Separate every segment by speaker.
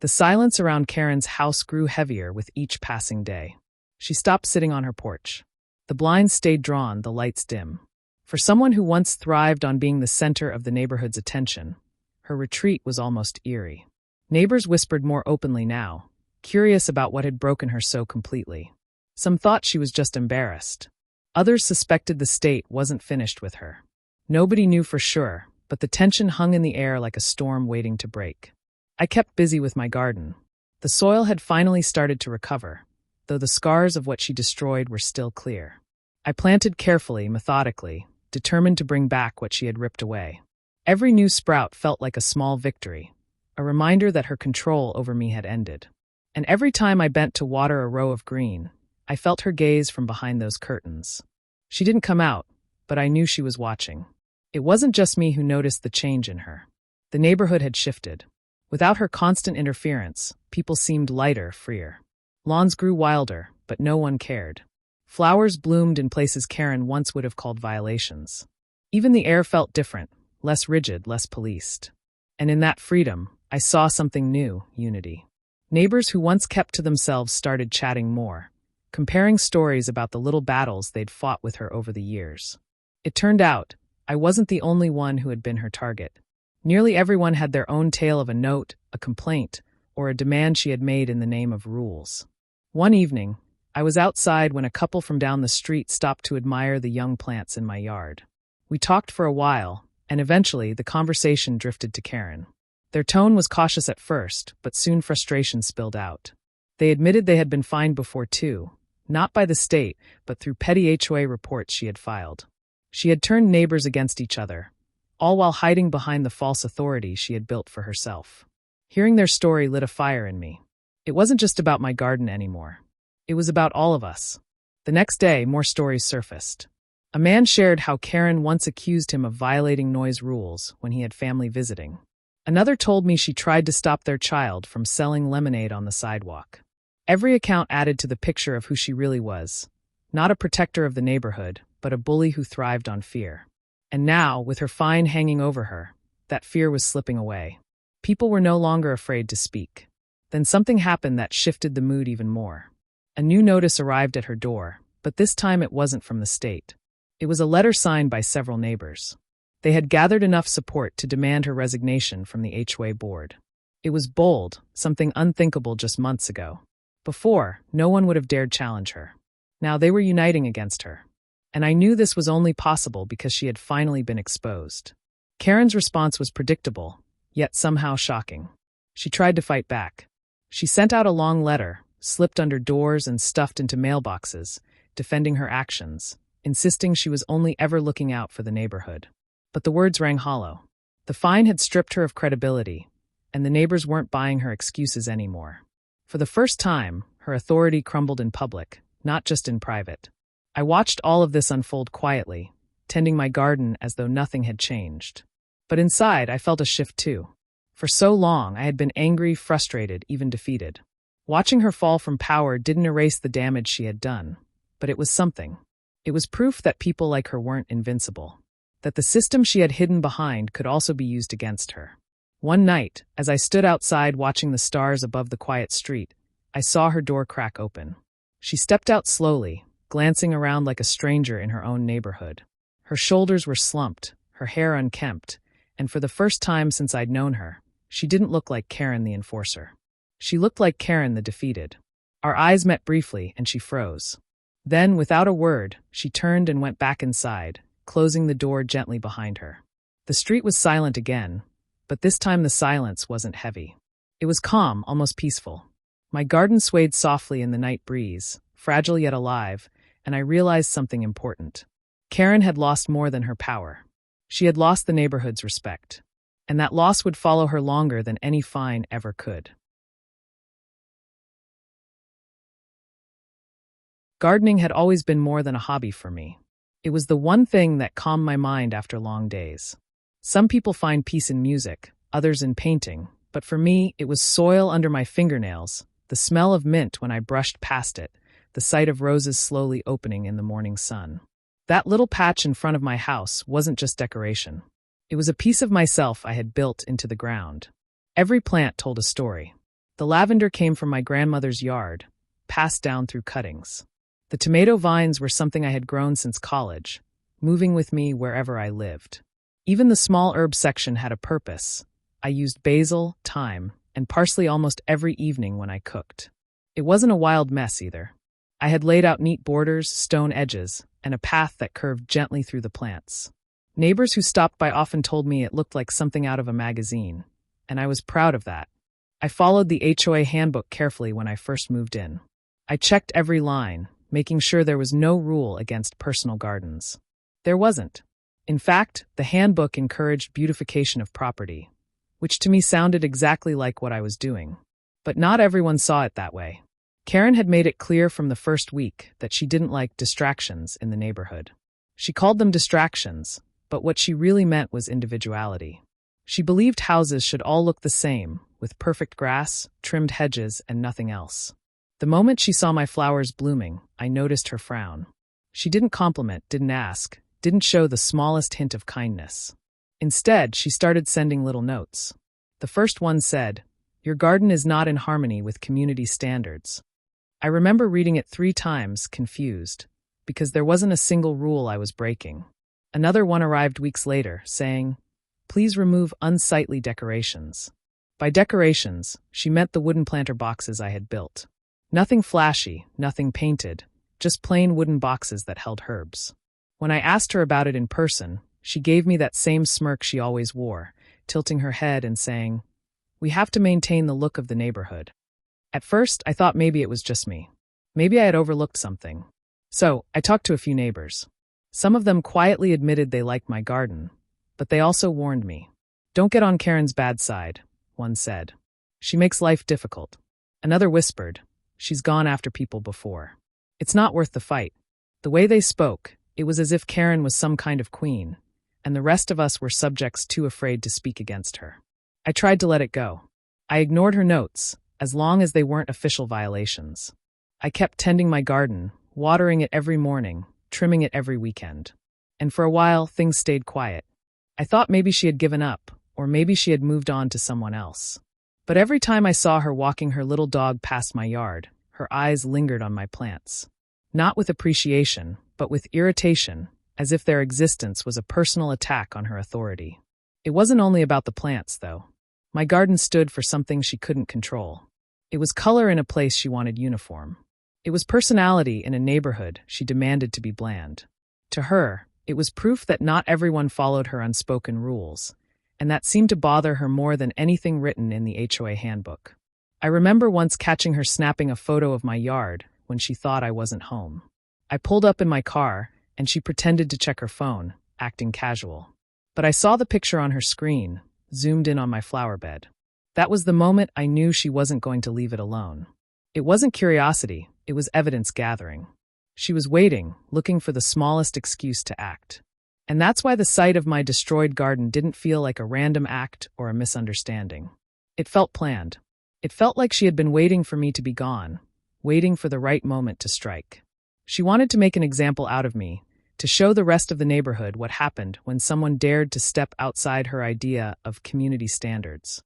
Speaker 1: The silence around Karen's house grew heavier with each passing day. She stopped sitting on her porch. The blinds stayed drawn, the lights dim. For someone who once thrived on being the center of the neighborhood's attention, her retreat was almost eerie. Neighbors whispered more openly now, curious about what had broken her so completely. Some thought she was just embarrassed. Others suspected the state wasn't finished with her. Nobody knew for sure, but the tension hung in the air like a storm waiting to break. I kept busy with my garden. The soil had finally started to recover, though the scars of what she destroyed were still clear. I planted carefully, methodically, determined to bring back what she had ripped away. Every new sprout felt like a small victory, a reminder that her control over me had ended. And every time I bent to water a row of green, I felt her gaze from behind those curtains. She didn't come out, but I knew she was watching. It wasn't just me who noticed the change in her. The neighborhood had shifted. Without her constant interference, people seemed lighter, freer. Lawns grew wilder, but no one cared. Flowers bloomed in places Karen once would have called violations. Even the air felt different, less rigid, less policed. And in that freedom, I saw something new, unity. Neighbors who once kept to themselves started chatting more, comparing stories about the little battles they'd fought with her over the years. It turned out, I wasn't the only one who had been her target. Nearly everyone had their own tale of a note, a complaint, or a demand she had made in the name of rules. One evening, I was outside when a couple from down the street stopped to admire the young plants in my yard. We talked for a while, and eventually the conversation drifted to Karen. Their tone was cautious at first, but soon frustration spilled out. They admitted they had been fined before too, not by the state, but through petty HOA reports she had filed. She had turned neighbors against each other, all while hiding behind the false authority she had built for herself. Hearing their story lit a fire in me. It wasn't just about my garden anymore. It was about all of us. The next day, more stories surfaced. A man shared how Karen once accused him of violating noise rules when he had family visiting. Another told me she tried to stop their child from selling lemonade on the sidewalk. Every account added to the picture of who she really was. Not a protector of the neighborhood, but a bully who thrived on fear. And now, with her fine hanging over her, that fear was slipping away. People were no longer afraid to speak. Then something happened that shifted the mood even more. A new notice arrived at her door, but this time it wasn't from the state. It was a letter signed by several neighbors. They had gathered enough support to demand her resignation from the HOA board. It was bold, something unthinkable just months ago. Before, no one would have dared challenge her. Now they were uniting against her. And I knew this was only possible because she had finally been exposed. Karen's response was predictable, yet somehow shocking. She tried to fight back. She sent out a long letter, slipped under doors and stuffed into mailboxes, defending her actions, insisting she was only ever looking out for the neighborhood. But the words rang hollow. The fine had stripped her of credibility, and the neighbors weren't buying her excuses anymore. For the first time, her authority crumbled in public, not just in private. I watched all of this unfold quietly, tending my garden as though nothing had changed. But inside, I felt a shift too. For so long, I had been angry, frustrated, even defeated. Watching her fall from power didn't erase the damage she had done, but it was something. It was proof that people like her weren't invincible, that the system she had hidden behind could also be used against her. One night, as I stood outside watching the stars above the quiet street, I saw her door crack open. She stepped out slowly, glancing around like a stranger in her own neighborhood. Her shoulders were slumped, her hair unkempt, and for the first time since I'd known her, she didn't look like Karen the enforcer. She looked like Karen the defeated. Our eyes met briefly, and she froze. Then, without a word, she turned and went back inside, closing the door gently behind her. The street was silent again, but this time the silence wasn't heavy. It was calm, almost peaceful. My garden swayed softly in the night breeze, fragile yet alive, and I realized something important. Karen had lost more than her power. She had lost the neighborhood's respect, and that loss would follow her longer than any fine ever could. Gardening had always been more than a hobby for me. It was the one thing that calmed my mind after long days. Some people find peace in music, others in painting, but for me, it was soil under my fingernails, the smell of mint when I brushed past it, the sight of roses slowly opening in the morning sun. That little patch in front of my house wasn't just decoration. It was a piece of myself I had built into the ground. Every plant told a story. The lavender came from my grandmother's yard, passed down through cuttings. The tomato vines were something I had grown since college, moving with me wherever I lived. Even the small herb section had a purpose. I used basil, thyme, and parsley almost every evening when I cooked. It wasn't a wild mess either. I had laid out neat borders, stone edges, and a path that curved gently through the plants. Neighbors who stopped by often told me it looked like something out of a magazine, and I was proud of that. I followed the HOA handbook carefully when I first moved in. I checked every line, making sure there was no rule against personal gardens. There wasn't. In fact, the handbook encouraged beautification of property, which to me sounded exactly like what I was doing. But not everyone saw it that way. Karen had made it clear from the first week that she didn't like distractions in the neighborhood. She called them distractions, but what she really meant was individuality. She believed houses should all look the same, with perfect grass, trimmed hedges, and nothing else. The moment she saw my flowers blooming, I noticed her frown. She didn't compliment, didn't ask, didn't show the smallest hint of kindness. Instead, she started sending little notes. The first one said, "Your garden is not in harmony with community standards." I remember reading it 3 times, confused, because there wasn't a single rule I was breaking. Another one arrived weeks later, saying, "Please remove unsightly decorations." By decorations, she meant the wooden planter boxes I had built. Nothing flashy, nothing painted, just plain wooden boxes that held herbs. When I asked her about it in person, she gave me that same smirk she always wore, tilting her head and saying, "We have to maintain the look of the neighborhood." At first, I thought maybe it was just me. Maybe I had overlooked something. So, I talked to a few neighbors. Some of them quietly admitted they liked my garden, but they also warned me. "Don't get on Karen's bad side," one said. "She makes life difficult." Another whispered, "She's gone after people before. It's not worth the fight." The way they spoke, it was as if Karen was some kind of queen, and the rest of us were subjects too afraid to speak against her. I tried to let it go. I ignored her notes, as long as they weren't official violations. I kept tending my garden, watering it every morning, trimming it every weekend. And for a while, things stayed quiet. I thought maybe she had given up, or maybe she had moved on to someone else. But every time I saw her walking her little dog past my yard, her eyes lingered on my plants. Not with appreciation, but with irritation, as if their existence was a personal attack on her authority. It wasn't only about the plants, though. My garden stood for something she couldn't control. It was color in a place she wanted uniform. It was personality in a neighborhood she demanded to be bland. To her, it was proof that not everyone followed her unspoken rules, and that seemed to bother her more than anything written in the HOA handbook. I remember once catching her snapping a photo of my yard when she thought I wasn't home. I pulled up in my car, and she pretended to check her phone, acting casual. But I saw the picture on her screen, zoomed in on my flower bed. That was the moment I knew she wasn't going to leave it alone. It wasn't curiosity, it was evidence gathering. She was waiting, looking for the smallest excuse to act. And that's why the sight of my destroyed garden didn't feel like a random act or a misunderstanding. It felt planned. It felt like she had been waiting for me to be gone, waiting for the right moment to strike. She wanted to make an example out of me, to show the rest of the neighborhood what happened when someone dared to step outside her idea of community standards.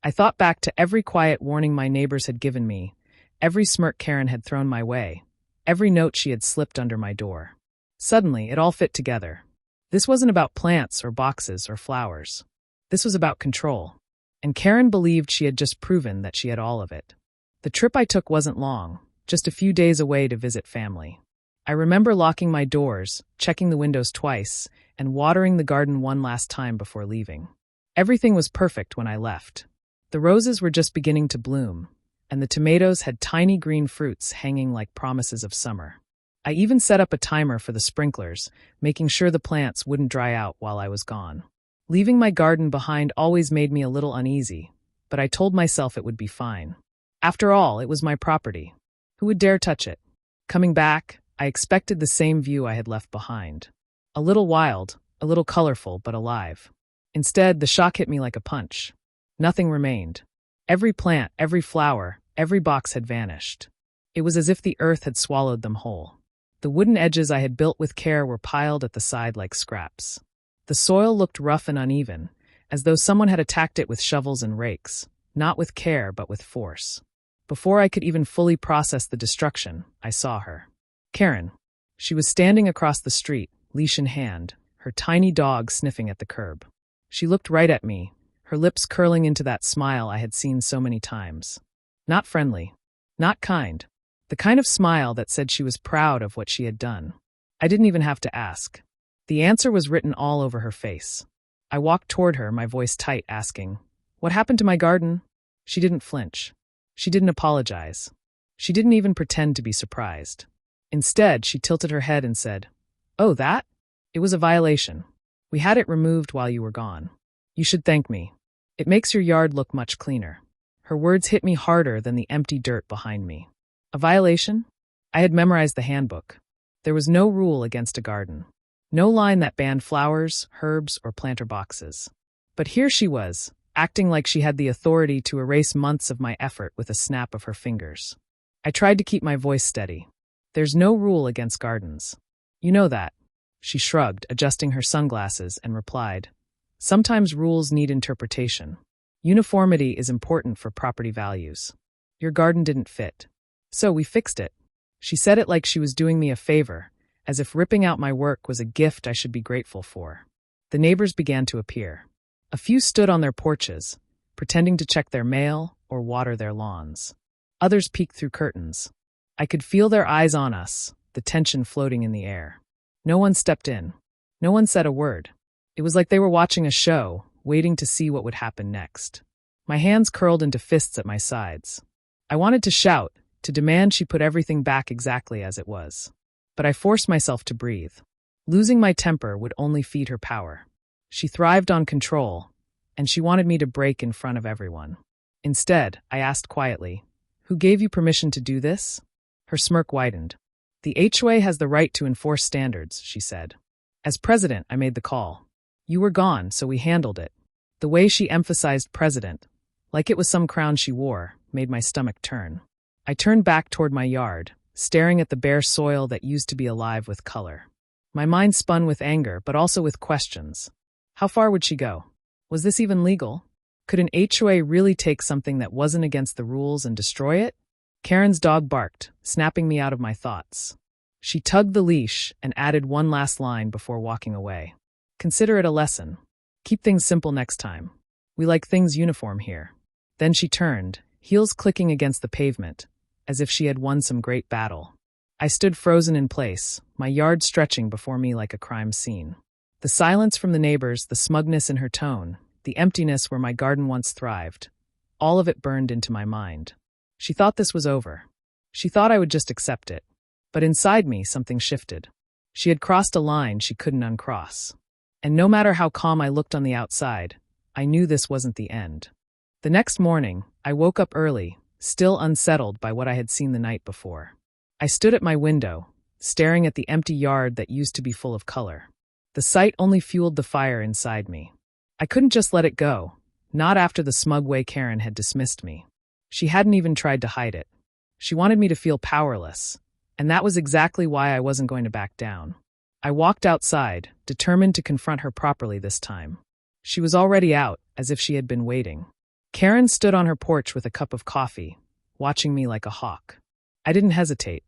Speaker 1: I thought back to every quiet warning my neighbors had given me, every smirk Karen had thrown my way, every note she had slipped under my door. Suddenly, it all fit together. This wasn't about plants or boxes or flowers. This was about control. And Karen believed she had just proven that she had all of it. The trip I took wasn't long, just a few days away to visit family. I remember locking my doors, checking the windows twice, and watering the garden one last time before leaving. Everything was perfect when I left. The roses were just beginning to bloom, and the tomatoes had tiny green fruits hanging like promises of summer. I even set up a timer for the sprinklers, making sure the plants wouldn't dry out while I was gone. Leaving my garden behind always made me a little uneasy, but I told myself it would be fine. After all, it was my property. Who would dare touch it? Coming back, I expected the same view I had left behind. A little wild, a little colorful, but alive. Instead, the shock hit me like a punch. Nothing remained. Every plant, every flower, every box had vanished. It was as if the earth had swallowed them whole. The wooden edges I had built with care were piled at the side like scraps. The soil looked rough and uneven, as though someone had attacked it with shovels and rakes, not with care but with force. Before I could even fully process the destruction, I saw her. Karen. She was standing across the street, leash in hand, her tiny dog sniffing at the curb. She looked right at me, her lips curling into that smile I had seen so many times. Not friendly. Not kind. The kind of smile that said she was proud of what she had done. I didn't even have to ask. The answer was written all over her face. I walked toward her, my voice tight, asking, "What happened to my garden?" She didn't flinch. She didn't apologize. She didn't even pretend to be surprised. Instead, she tilted her head and said, "Oh, that? It was a violation. We had it removed while you were gone. You should thank me. It makes your yard look much cleaner." Her words hit me harder than the empty dirt behind me. A violation? I had memorized the handbook. There was no rule against a garden. No line that banned flowers, herbs, or planter boxes. But here she was, acting like she had the authority to erase months of my effort with a snap of her fingers. I tried to keep my voice steady. "There's no rule against gardens. You know that." She shrugged, adjusting her sunglasses, and replied, "Sometimes rules need interpretation. Uniformity is important for property values. Your garden didn't fit. So we fixed it." She said it like she was doing me a favor, as if ripping out my work was a gift I should be grateful for. The neighbors began to appear. A few stood on their porches, pretending to check their mail or water their lawns. Others peeked through curtains. I could feel their eyes on us, the tension floating in the air. No one stepped in. No one said a word. It was like they were watching a show, waiting to see what would happen next. My hands curled into fists at my sides. I wanted to shout, to demand she put everything back exactly as it was. But I forced myself to breathe. Losing my temper would only feed her power. She thrived on control, and she wanted me to break in front of everyone. Instead, I asked quietly, "Who gave you permission to do this?" Her smirk widened. "The HOA has the right to enforce standards," she said. "As president, I made the call. You were gone, so we handled it." The way she emphasized president, like it was some crown she wore, made my stomach turn. I turned back toward my yard, staring at the bare soil that used to be alive with color. My mind spun with anger, but also with questions. How far would she go? Was this even legal? Could an HOA really take something that wasn't against the rules and destroy it? Karen's dog barked, snapping me out of my thoughts. She tugged the leash and added one last line before walking away. "Consider it a lesson. Keep things simple next time. We like things uniform here." Then she turned, heels clicking against the pavement, as if she had won some great battle. I stood frozen in place, my yard stretching before me like a crime scene. The silence from the neighbors, the smugness in her tone, the emptiness where my garden once thrived, all of it burned into my mind. She thought this was over. She thought I would just accept it. But inside me, something shifted. She had crossed a line she couldn't uncross. And no matter how calm I looked on the outside, I knew this wasn't the end. The next morning, I woke up early, still unsettled by what I had seen the night before. I stood at my window, staring at the empty yard that used to be full of color. The sight only fueled the fire inside me. I couldn't just let it go, not after the smug way Karen had dismissed me. She hadn't even tried to hide it. She wanted me to feel powerless, and that was exactly why I wasn't going to back down. I walked outside, determined to confront her properly this time. She was already out, as if she had been waiting. Karen stood on her porch with a cup of coffee, watching me like a hawk. I didn't hesitate.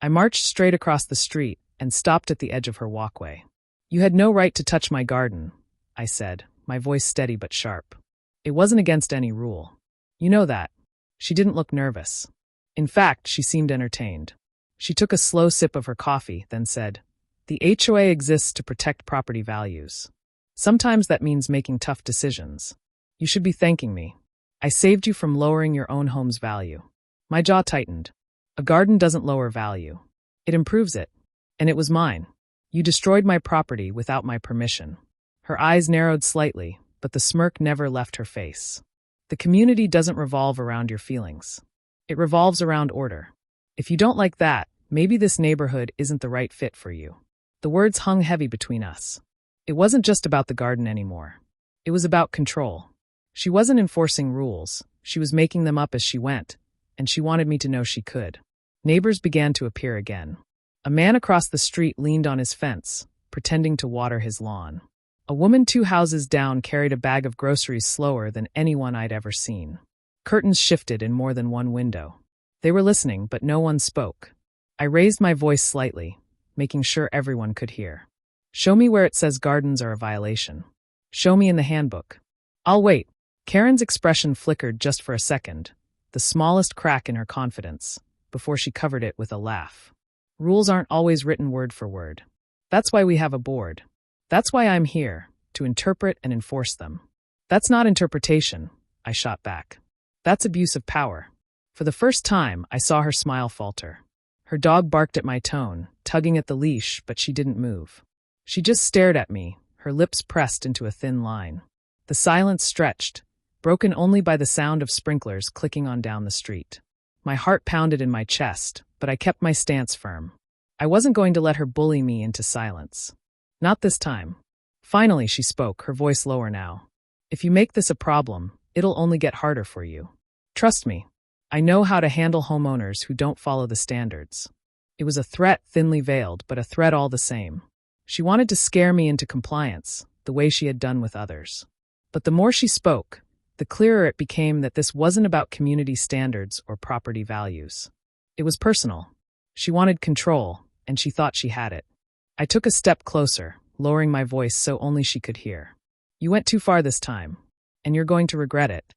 Speaker 1: I marched straight across the street and stopped at the edge of her walkway. "You had no right to touch my garden," I said, my voice steady but sharp. "It wasn't against any rule. You know that." She didn't look nervous. In fact, she seemed entertained. She took a slow sip of her coffee, then said, "The HOA exists to protect property values. Sometimes that means making tough decisions. You should be thanking me. I saved you from lowering your own home's value." My jaw tightened. A garden doesn't lower value. It improves it. And it was mine. "You destroyed my property without my permission." Her eyes narrowed slightly, but the smirk never left her face. "The community doesn't revolve around your feelings. It revolves around order. If you don't like that, maybe this neighborhood isn't the right fit for you." The words hung heavy between us. It wasn't just about the garden anymore. It was about control. She wasn't enforcing rules. She was making them up as she went, and she wanted me to know she could. Neighbors began to appear again. A man across the street leaned on his fence, pretending to water his lawn. A woman 2 houses down carried a bag of groceries slower than anyone I'd ever seen. Curtains shifted in more than one window. They were listening, but no one spoke. I raised my voice slightly, making sure everyone could hear. Show me where it says gardens are a violation. Show me in the handbook. I'll wait. Karen's expression flickered just for a second, the smallest crack in her confidence, before she covered it with a laugh. Rules aren't always written word for word. That's why we have a board. That's why I'm here, to interpret and enforce them. That's not interpretation, I shot back. That's abuse of power. For the first time, I saw her smile falter. Her dog barked at my tone, tugging at the leash, but she didn't move. She just stared at me, her lips pressed into a thin line. The silence stretched, broken only by the sound of sprinklers clicking on down the street. My heart pounded in my chest, but I kept my stance firm. I wasn't going to let her bully me into silence. Not this time. Finally, she spoke, her voice lower now. If you make this a problem, it'll only get harder for you. Trust me. I know how to handle homeowners who don't follow the standards. It was a threat thinly veiled, but a threat all the same. She wanted to scare me into compliance, the way she had done with others. But the more she spoke, the clearer it became that this wasn't about community standards or property values. It was personal. She wanted control, and she thought she had it. I took a step closer, lowering my voice so only she could hear. You went too far this time, and you're going to regret it.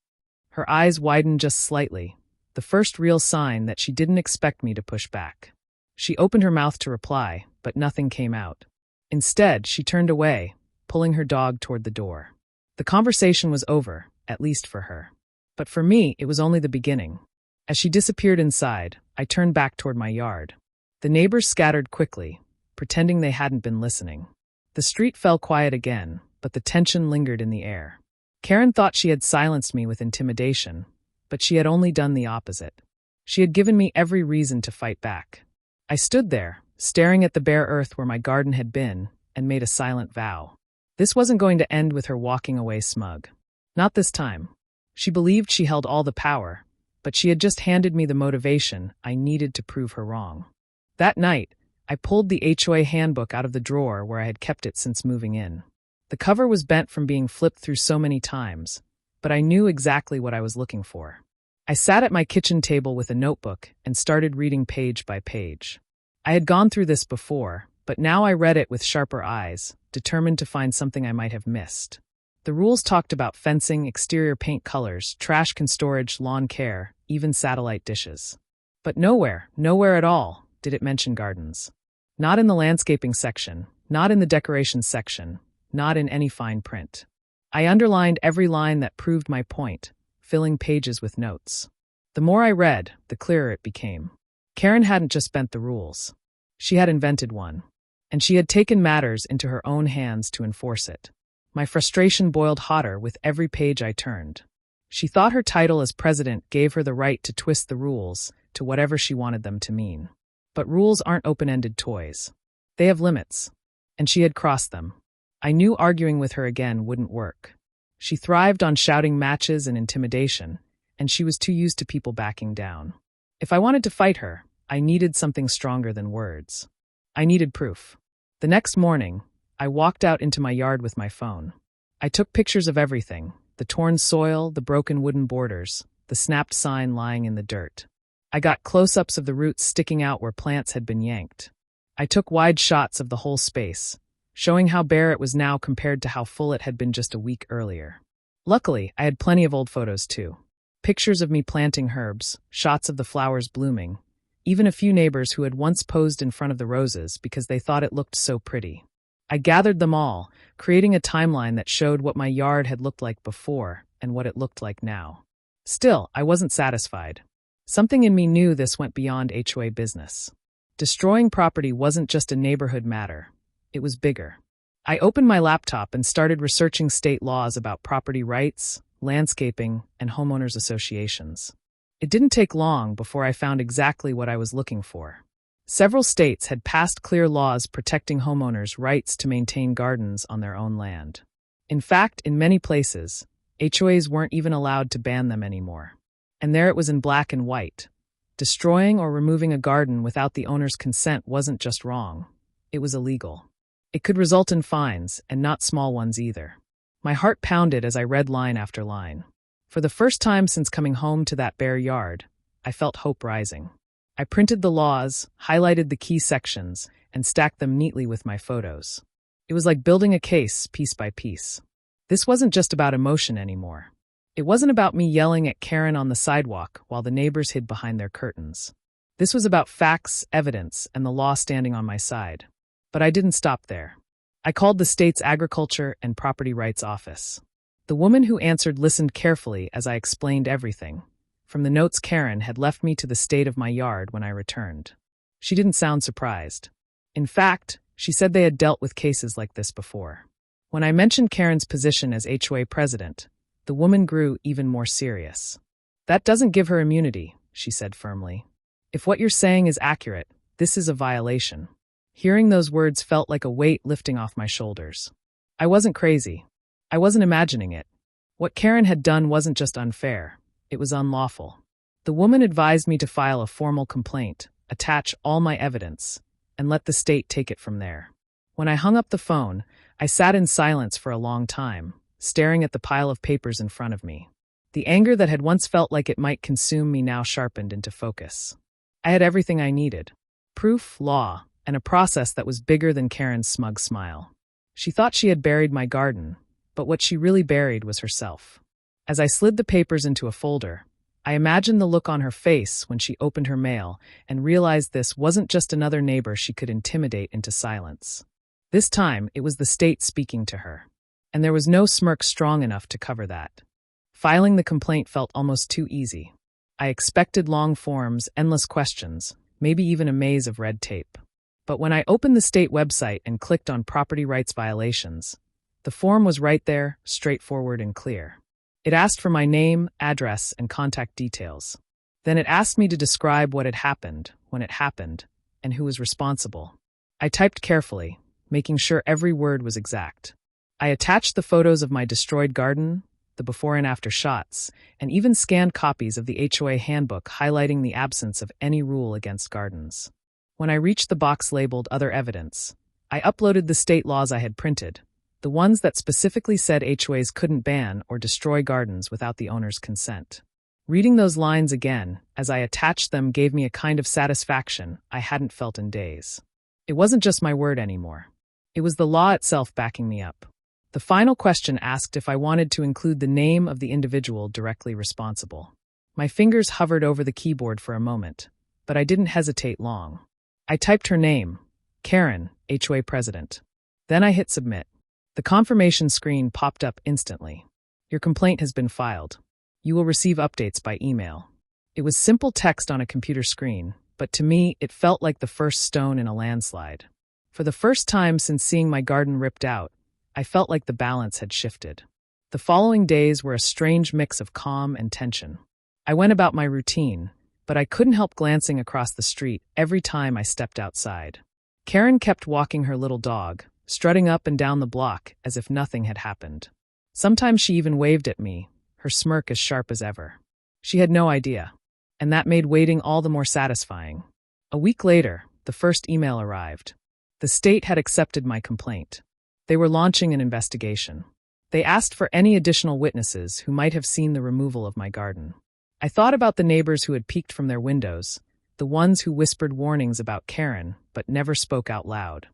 Speaker 1: Her eyes widened just slightly, the first real sign that she didn't expect me to push back. She opened her mouth to reply, but nothing came out. Instead, she turned away, pulling her dog toward the door. The conversation was over, at least for her. But for me, it was only the beginning. As she disappeared inside, I turned back toward my yard. The neighbors scattered quickly, pretending they hadn't been listening. The street fell quiet again, but the tension lingered in the air. Karen thought she had silenced me with intimidation, but she had only done the opposite. She had given me every reason to fight back. I stood there, staring at the bare earth where my garden had been, and made a silent vow. This wasn't going to end with her walking away smug. Not this time. She believed she held all the power, but she had just handed me the motivation I needed to prove her wrong. That night, I pulled the HOA handbook out of the drawer where I had kept it since moving in. The cover was bent from being flipped through so many times, but I knew exactly what I was looking for. I sat at my kitchen table with a notebook and started reading page by page. I had gone through this before, but now I read it with sharper eyes, determined to find something I might have missed. The rules talked about fencing, exterior paint colors, trash can storage, lawn care, even satellite dishes. But nowhere at all, did it mention gardens. Not in the landscaping section, not in the decorations section, not in any fine print. I underlined every line that proved my point, filling pages with notes. The more I read, the clearer it became. Karen hadn't just bent the rules. She had invented one. And she had taken matters into her own hands to enforce it. My frustration boiled hotter with every page I turned. She thought her title as president gave her the right to twist the rules to whatever she wanted them to mean. But rules aren't open-ended toys. They have limits. And she had crossed them. I knew arguing with her again wouldn't work. She thrived on shouting matches and intimidation, and she was too used to people backing down. If I wanted to fight her, I needed something stronger than words. I needed proof. The next morning, I walked out into my yard with my phone. I took pictures of everything, the torn soil, the broken wooden borders, the snapped sign lying in the dirt. I got close-ups of the roots sticking out where plants had been yanked. I took wide shots of the whole space, showing how bare it was now compared to how full it had been just a week earlier. Luckily, I had plenty of old photos too. Pictures of me planting herbs, shots of the flowers blooming, even a few neighbors who had once posed in front of the roses because they thought it looked so pretty. I gathered them all, creating a timeline that showed what my yard had looked like before and what it looked like now. Still, I wasn't satisfied. Something in me knew this went beyond HOA business. Destroying property wasn't just a neighborhood matter. It was bigger. I opened my laptop and started researching state laws about property rights, landscaping, and homeowners associations. It didn't take long before I found exactly what I was looking for. Several states had passed clear laws protecting homeowners' rights to maintain gardens on their own land. In fact, in many places, HOAs weren't even allowed to ban them anymore. And there it was in black and white. Destroying or removing a garden without the owner's consent wasn't just wrong. It was illegal. It could result in fines, and not small ones either. My heart pounded as I read line after line. For the first time since coming home to that bare yard, I felt hope rising. I printed the laws, highlighted the key sections, and stacked them neatly with my photos. It was like building a case piece by piece. This wasn't just about emotion anymore. It wasn't about me yelling at Karen on the sidewalk while the neighbors hid behind their curtains. This was about facts, evidence, and the law standing on my side. But I didn't stop there. I called the state's Agriculture and Property Rights Office. The woman who answered listened carefully as I explained everything, from the notes Karen had left me to the state of my yard when I returned. She didn't sound surprised. In fact, she said they had dealt with cases like this before. When I mentioned Karen's position as HOA president, the woman grew even more serious. That doesn't give her immunity, she said firmly. If what you're saying is accurate, this is a violation. Hearing those words felt like a weight lifting off my shoulders. I wasn't crazy. I wasn't imagining it. What Karen had done wasn't just unfair, it was unlawful. The woman advised me to file a formal complaint, attach all my evidence, and let the state take it from there. When I hung up the phone, I sat in silence for a long time, staring at the pile of papers in front of me. The anger that had once felt like it might consume me now sharpened into focus. I had everything I needed: proof, law, and a process that was bigger than Karen's smug smile. She thought she had buried my garden, but what she really buried was herself. As I slid the papers into a folder, I imagined the look on her face when she opened her mail and realized this wasn't just another neighbor she could intimidate into silence. This time, it was the state speaking to her. And there was no smirk strong enough to cover that. Filing the complaint felt almost too easy. I expected long forms, endless questions, maybe even a maze of red tape. But when I opened the state website and clicked on property rights violations, the form was right there, straightforward and clear. It asked for my name, address, and contact details. Then it asked me to describe what had happened, when it happened, and who was responsible. I typed carefully, making sure every word was exact. I attached the photos of my destroyed garden, the before and after shots, and even scanned copies of the HOA handbook highlighting the absence of any rule against gardens. When I reached the box labeled Other Evidence, I uploaded the state laws I had printed, the ones that specifically said HOAs couldn't ban or destroy gardens without the owner's consent. Reading those lines again, as I attached them, gave me a kind of satisfaction I hadn't felt in days. It wasn't just my word anymore. It was the law itself backing me up. The final question asked if I wanted to include the name of the individual directly responsible. My fingers hovered over the keyboard for a moment, but I didn't hesitate long. I typed her name, Karen, HOA president. Then I hit submit. The confirmation screen popped up instantly. Your complaint has been filed. You will receive updates by email. It was simple text on a computer screen, but to me, it felt like the first stone in a landslide. For the first time since seeing my garden ripped out, I felt like the balance had shifted. The following days were a strange mix of calm and tension. I went about my routine, but I couldn't help glancing across the street every time I stepped outside. Karen kept walking her little dog, strutting up and down the block as if nothing had happened. Sometimes she even waved at me, her smirk as sharp as ever. She had no idea, and that made waiting all the more satisfying. A week later, the first email arrived. The state had accepted my complaint. They were launching an investigation. They asked for any additional witnesses who might have seen the removal of my garden. I thought about the neighbors who had peeked from their windows, the ones who whispered warnings about Karen but never spoke out loud.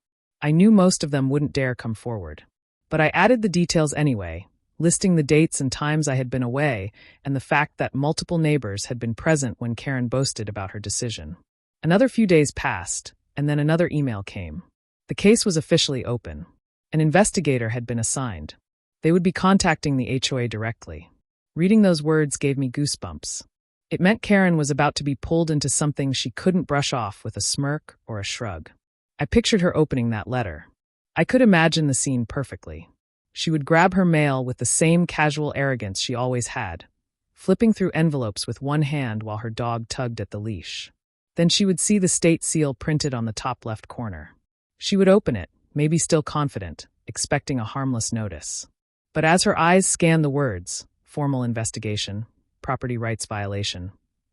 Speaker 1: I knew most of them wouldn't dare come forward. But I added the details anyway, listing the dates and times I had been away and the fact that multiple neighbors had been present when Karen boasted about her decision. Another few days passed, and then another email came. The case was officially open. An investigator had been assigned. They would be contacting the HOA directly. Reading those words gave me goosebumps. It meant Karen was about to be pulled into something she couldn't brush off with a smirk or a shrug. I pictured her opening that letter. I could imagine the scene perfectly. She would grab her mail with the same casual arrogance she always had, flipping through envelopes with one hand while her dog tugged at the leash. Then she would see the state seal printed on the top left corner. She would open it, maybe still confident, expecting a harmless notice. But as her eyes scanned the words, formal investigation, property rights violation,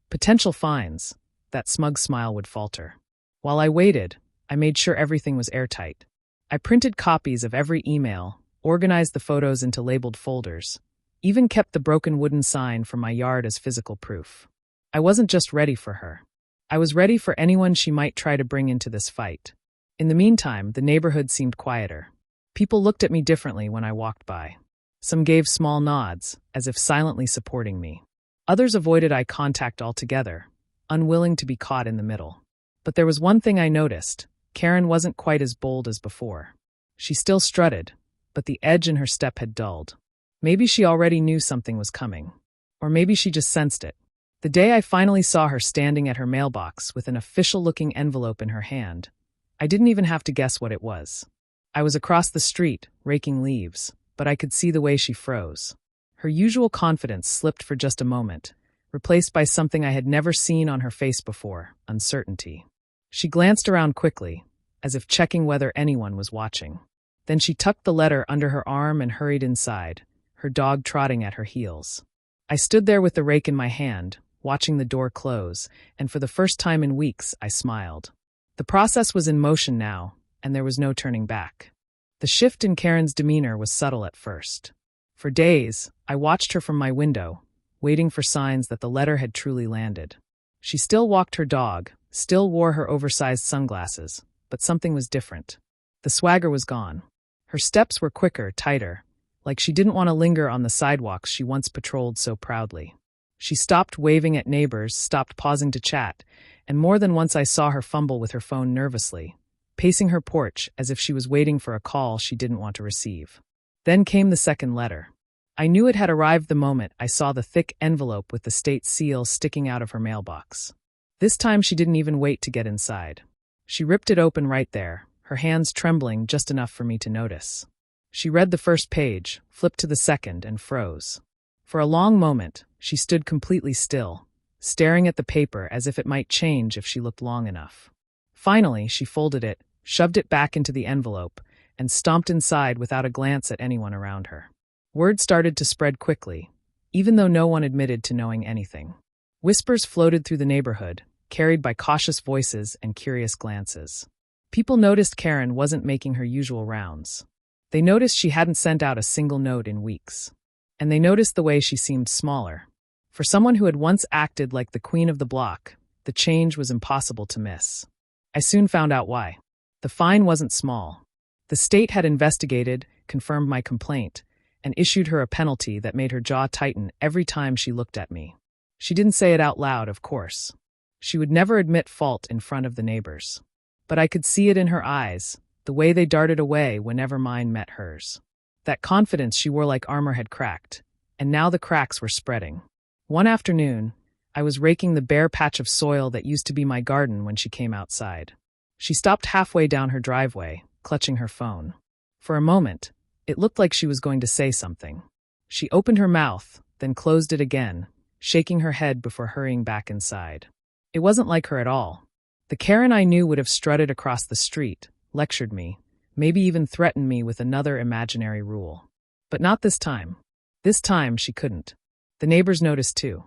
Speaker 1: potential fines, that smug smile would falter. While I waited, I made sure everything was airtight. I printed copies of every email, organized the photos into labeled folders, even kept the broken wooden sign from my yard as physical proof. I wasn't just ready for her. I was ready for anyone she might try to bring into this fight. In the meantime, the neighborhood seemed quieter. People looked at me differently when I walked by. Some gave small nods, as if silently supporting me. Others avoided eye contact altogether, unwilling to be caught in the middle. But there was one thing I noticed. Karen wasn't quite as bold as before. She still strutted, but the edge in her step had dulled. Maybe she already knew something was coming. Or maybe she just sensed it. The day I finally saw her standing at her mailbox with an official-looking envelope in her hand, I didn't even have to guess what it was. I was across the street, raking leaves, but I could see the way she froze. Her usual confidence slipped for just a moment, replaced by something I had never seen on her face before, uncertainty. She glanced around quickly, as if checking whether anyone was watching. Then she tucked the letter under her arm and hurried inside, her dog trotting at her heels. I stood there with the rake in my hand, watching the door close, and for the first time in weeks, I smiled. The process was in motion now, and there was no turning back. The shift in Karen's demeanor was subtle at first. For days, I watched her from my window, waiting for signs that the letter had truly landed. She still walked her dog, still wore her oversized sunglasses, but something was different. The swagger was gone. Her steps were quicker, tighter, like she didn't want to linger on the sidewalks she once patrolled so proudly. She stopped waving at neighbors, stopped pausing to chat, and more than once I saw her fumble with her phone nervously, pacing her porch as if she was waiting for a call she didn't want to receive. Then came the second letter. I knew it had arrived the moment I saw the thick envelope with the state seal sticking out of her mailbox. This time she didn't even wait to get inside. She ripped it open right there, her hands trembling just enough for me to notice. She read the first page, flipped to the second, and froze. For a long moment, she stood completely still, staring at the paper as if it might change if she looked long enough. Finally, she folded it, shoved it back into the envelope, and stomped inside without a glance at anyone around her. Word started to spread quickly, even though no one admitted to knowing anything. Whispers floated through the neighborhood, carried by cautious voices and curious glances. People noticed Karen wasn't making her usual rounds. They noticed she hadn't sent out a single note in weeks. And they noticed the way she seemed smaller. For someone who had once acted like the queen of the block, the change was impossible to miss. I soon found out why. The fine wasn't small. The state had investigated, confirmed my complaint, and issued her a penalty that made her jaw tighten every time she looked at me. She didn't say it out loud, of course. She would never admit fault in front of the neighbors. But I could see it in her eyes, the way they darted away whenever mine met hers. That confidence she wore like armor had cracked, and now the cracks were spreading. One afternoon, I was raking the bare patch of soil that used to be my garden when she came outside. She stopped halfway down her driveway, clutching her phone. For a moment, it looked like she was going to say something. She opened her mouth, then closed it again, shaking her head before hurrying back inside. It wasn't like her at all. The Karen I knew would have strutted across the street, lectured me, maybe even threatened me with another imaginary rule. But not this time. This time, she couldn't. The neighbors noticed too.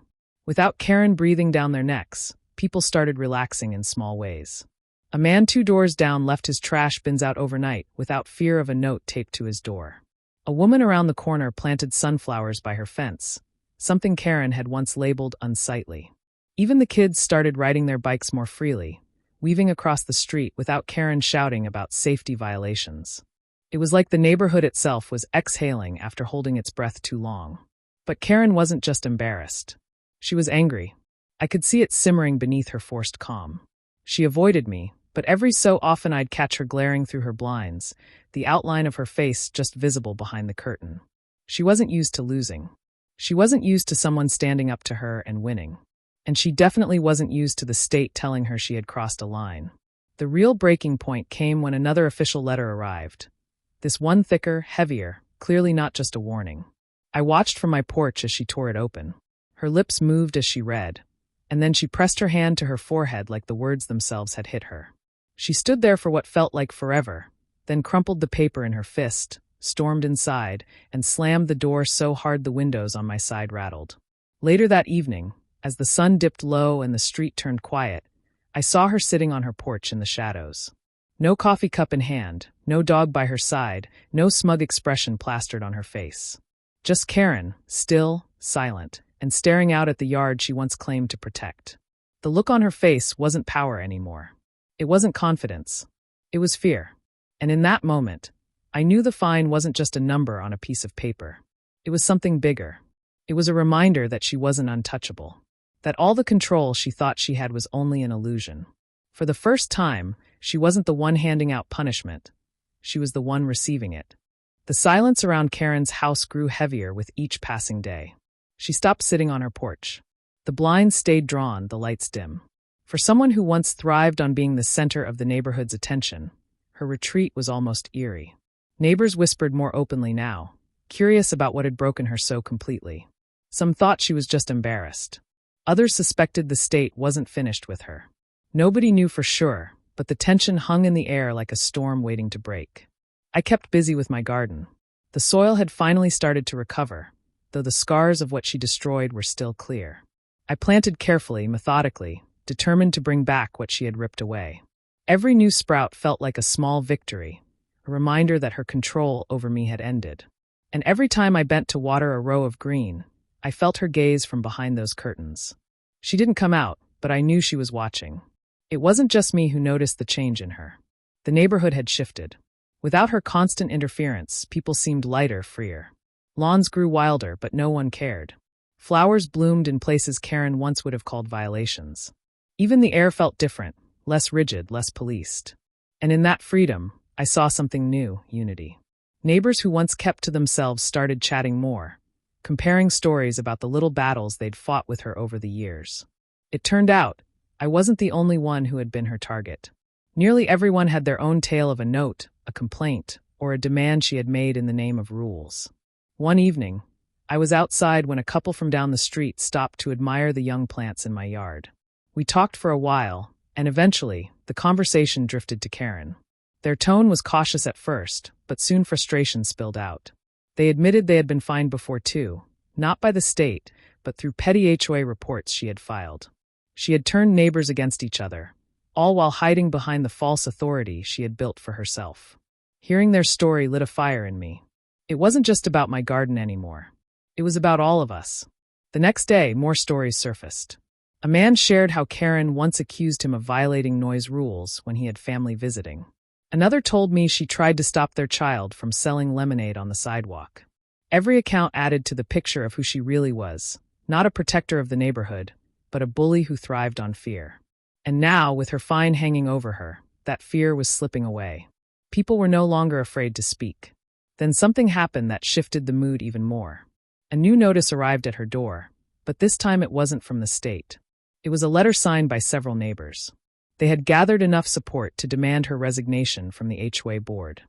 Speaker 1: Without Karen breathing down their necks, people started relaxing in small ways. A man 2 doors down left his trash bins out overnight without fear of a note taped to his door. A woman around the corner planted sunflowers by her fence, something Karen had once labeled unsightly. Even the kids started riding their bikes more freely, weaving across the street without Karen shouting about safety violations. It was like the neighborhood itself was exhaling after holding its breath too long. But Karen wasn't just embarrassed. She was angry. I could see it simmering beneath her forced calm. She avoided me, but every so often I'd catch her glaring through her blinds, the outline of her face just visible behind the curtain. She wasn't used to losing. She wasn't used to someone standing up to her and winning. And she definitely wasn't used to the state telling her she had crossed a line. The real breaking point came when another official letter arrived. This one thicker, heavier, clearly not just a warning. I watched from my porch as she tore it open. Her lips moved as she read, and then she pressed her hand to her forehead like the words themselves had hit her. She stood there for what felt like forever, then crumpled the paper in her fist, stormed inside, and slammed the door so hard the windows on my side rattled. Later that evening, as the sun dipped low and the street turned quiet, I saw her sitting on her porch in the shadows. No coffee cup in hand, no dog by her side, no smug expression plastered on her face. Just Karen, still, silent, and staring out at the yard she once claimed to protect. The look on her face wasn't power anymore. It wasn't confidence. It was fear. And in that moment, I knew the fine wasn't just a number on a piece of paper. It was something bigger. It was a reminder that she wasn't untouchable. That all the control she thought she had was only an illusion. For the first time, she wasn't the one handing out punishment. She was the one receiving it. The silence around Karen's house grew heavier with each passing day. She stopped sitting on her porch. The blinds stayed drawn, the lights dim. For someone who once thrived on being the center of the neighborhood's attention, her retreat was almost eerie. Neighbors whispered more openly now, curious about what had broken her so completely. Some thought she was just embarrassed. Others suspected the state wasn't finished with her. Nobody knew for sure, but the tension hung in the air like a storm waiting to break. I kept busy with my garden. The soil had finally started to recover, though the scars of what she destroyed were still clear. I planted carefully, methodically, determined to bring back what she had ripped away. Every new sprout felt like a small victory, a reminder that her control over me had ended. And every time I bent to water a row of green, I felt her gaze from behind those curtains. She didn't come out, but I knew she was watching. It wasn't just me who noticed the change in her. The neighborhood had shifted. Without her constant interference, people seemed lighter, freer. Lawns grew wilder, but no one cared. Flowers bloomed in places Karen once would have called violations. Even the air felt different, less rigid, less policed. And in that freedom, I saw something new, unity. Neighbors who once kept to themselves started chatting more, comparing stories about the little battles they'd fought with her over the years. It turned out, I wasn't the only one who had been her target. Nearly everyone had their own tale of a note, a complaint, or a demand she had made in the name of rules. One evening, I was outside when a couple from down the street stopped to admire the young plants in my yard. We talked for a while, and eventually, the conversation drifted to Karen. Their tone was cautious at first, but soon frustration spilled out. They admitted they had been fined before too, not by the state, but through petty HOA reports she had filed. She had turned neighbors against each other, all while hiding behind the false authority she had built for herself. Hearing their story lit a fire in me. It wasn't just about my garden anymore. It was about all of us. The next day, more stories surfaced. A man shared how Karen once accused him of violating noise rules when he had family visiting. Another told me she tried to stop their child from selling lemonade on the sidewalk. Every account added to the picture of who she really was, not a protector of the neighborhood, but a bully who thrived on fear. And now, with her fine hanging over her, that fear was slipping away. People were no longer afraid to speak. Then something happened that shifted the mood even more. A new notice arrived at her door, but this time it wasn't from the state. It was a letter signed by several neighbors. They had gathered enough support to demand her resignation from the HOA board.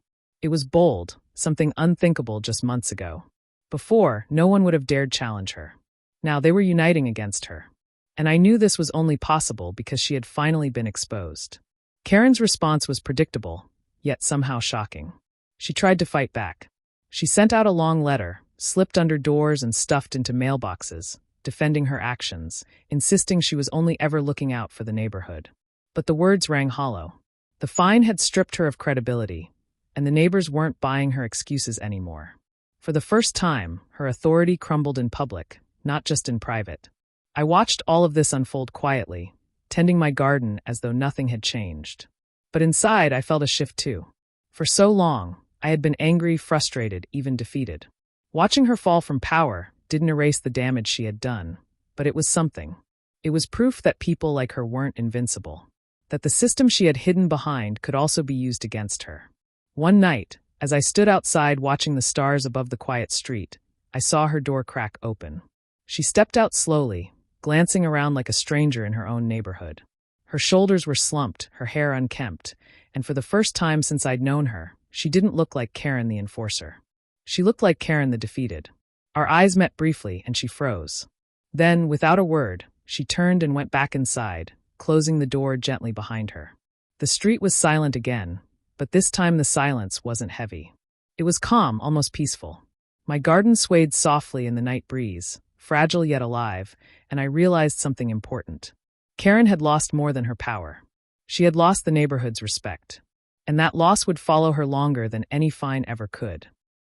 Speaker 1: It was bold, something unthinkable just months ago. Before, no one would have dared challenge her. Now they were uniting against her. And I knew this was only possible because she had finally been exposed. Karen's response was predictable, yet somehow shocking. She tried to fight back. She sent out a long letter, slipped under doors and stuffed into mailboxes, defending her actions, insisting she was only ever looking out for the neighborhood. But the words rang hollow. The fine had stripped her of credibility, and the neighbors weren't buying her excuses anymore. For the first time, her authority crumbled in public, not just in private. I watched all of this unfold quietly, tending my garden as though nothing had changed. But inside, I felt a shift too. For so long, I had been angry, frustrated, even defeated. Watching her fall from power didn't erase the damage she had done, but it was something. It was proof that people like her weren't invincible, that the system she had hidden behind could also be used against her. One night, as I stood outside watching the stars above the quiet street, I saw her door crack open. She stepped out slowly, glancing around like a stranger in her own neighborhood. Her shoulders were slumped, her hair unkempt, and for the first time since I'd known her, she didn't look like Karen the enforcer. She looked like Karen the defeated. Our eyes met briefly, and she froze. Then, without a word, she turned and went back inside, closing the door gently behind her. The street was silent again, but this time the silence wasn't heavy. It was calm, almost peaceful. My garden swayed softly in the night breeze, fragile yet alive, and I realized something important. Karen had lost more than her power. She had lost the neighborhood's respect. And that loss would follow her longer than any fine ever could.